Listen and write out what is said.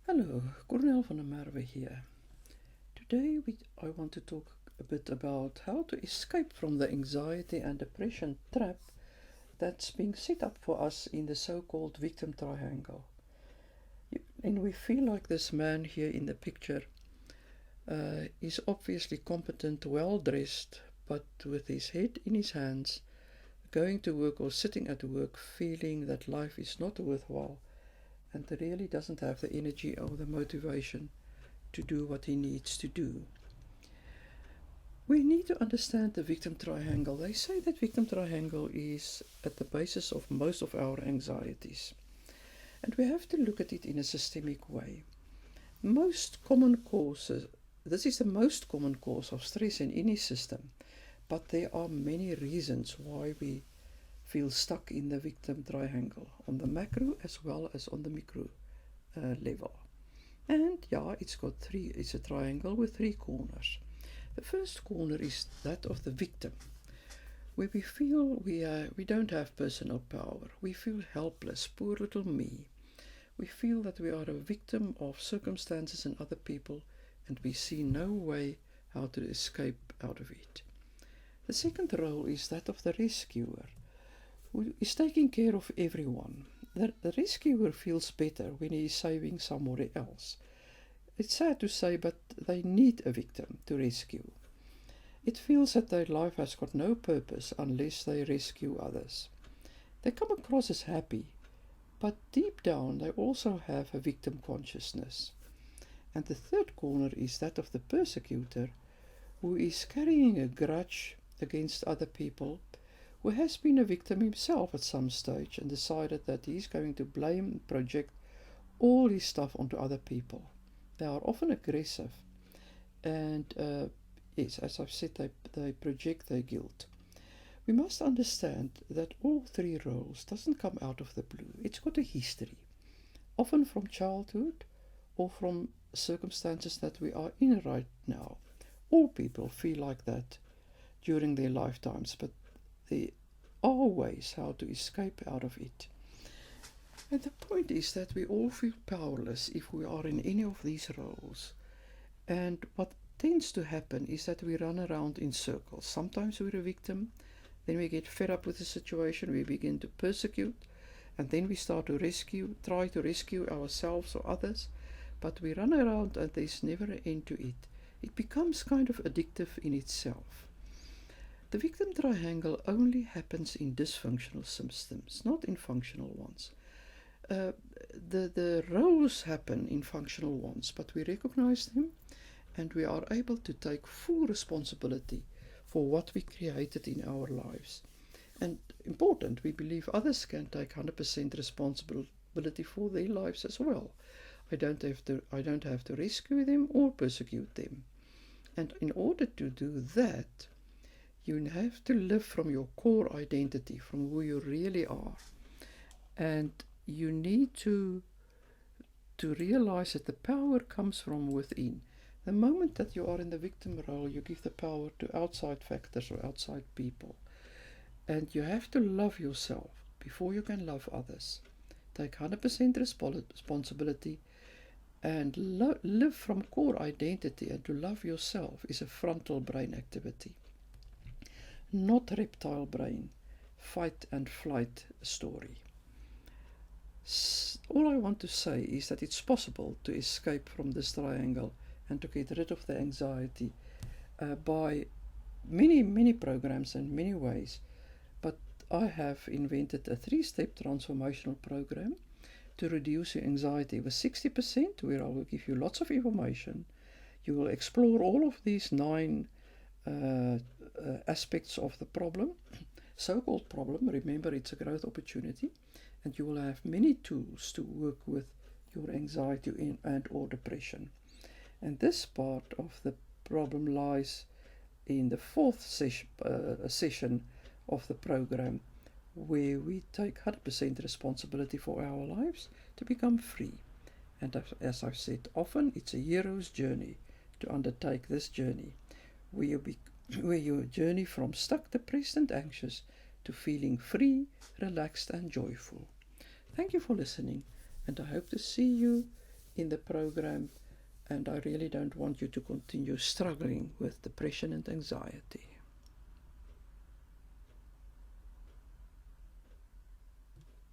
Hello, Cornel van der Merwe here. Today I want to talk a bit about how to escape from the anxiety and depression trap that's being set up for us in the so-called victim triangle. And we feel like this man here in the picture is obviously competent, well dressed, but with his head in his hands, going to work or sitting at work feeling that life is not worthwhile and really doesn't have the energy or the motivation to do what he needs to do. We need to understand the victim triangle. They say that victim triangle is at the basis of most of our anxieties. And we have to look at it in a systemic way. Most common causes, this is the most common cause of stress in any system, but there are many reasons why we feel stuck in the victim triangle, on the macro as well as on the micro level. And yeah, it's a triangle with three corners. The first corner is that of the victim, where we feel we don't have personal power. We feel helpless, poor little me. We feel that we are a victim of circumstances and other people, and we see no way how to escape out of it. The second role is that of the rescuer, who is taking care of everyone. The rescuer feels better when he is saving somebody else. It's sad to say, but they need a victim to rescue. It feels that their life has got no purpose unless they rescue others. They come across as happy, but deep down they also have a victim consciousness. And the third corner is that of the persecutor, who is carrying a grudge against other people, who has been a victim himself at some stage and decided that he's going to blame and project all his stuff onto other people. They are often aggressive, and yes, as I've said, they project their guilt. We must understand that all three roles doesn't come out of the blue. It's got a history, often from childhood or from circumstances that we are in right now. All people feel like that during their lifetimes, but there are ways how to escape out of it. And the point is that we all feel powerless if we are in any of these roles. And what tends to happen is that we run around in circles. Sometimes we're a victim, then we get fed up with the situation, we begin to persecute, and then we start to try to rescue ourselves or others, but we run around and there's never an end to it. It becomes kind of addictive in itself. The victim triangle only happens in dysfunctional systems, not in functional ones. The roles happen in functional ones, but we recognize them and we are able to take full responsibility for what we created in our lives. And important, we believe others can take 100% responsibility for their lives as well. I don't have to rescue them or persecute them. And in order to do that, you have to live from your core identity, from who you really are. And you need to realize that the power comes from within. The moment that you are in the victim role, you give the power to outside factors or outside people. And you have to love yourself before you can love others. Take 100% responsibility and live from core identity. And to love yourself is a frontal brain activity, not reptile brain, fight and flight story. All I want to say is that it's possible to escape from this triangle and to get rid of the anxiety by many programs and many ways. But I have invented a 3-step transformational program to reduce your anxiety with 60%, where I will give you lots of information. You will explore all of these 9 aspects of the problem, so-called problem. Remember, it's a growth opportunity, and you will have many tools to work with your anxiety and or depression. And this part of the problem lies in the 4th session of the program, where we take 100% responsibility for our lives to become free. And as I've said often, it's a hero's journey to undertake this journey, where you journey from stuck, depressed and anxious to feeling free, relaxed and joyful. Thank you for listening, and I hope to see you in the program, and I really don't want you to continue struggling with depression and anxiety.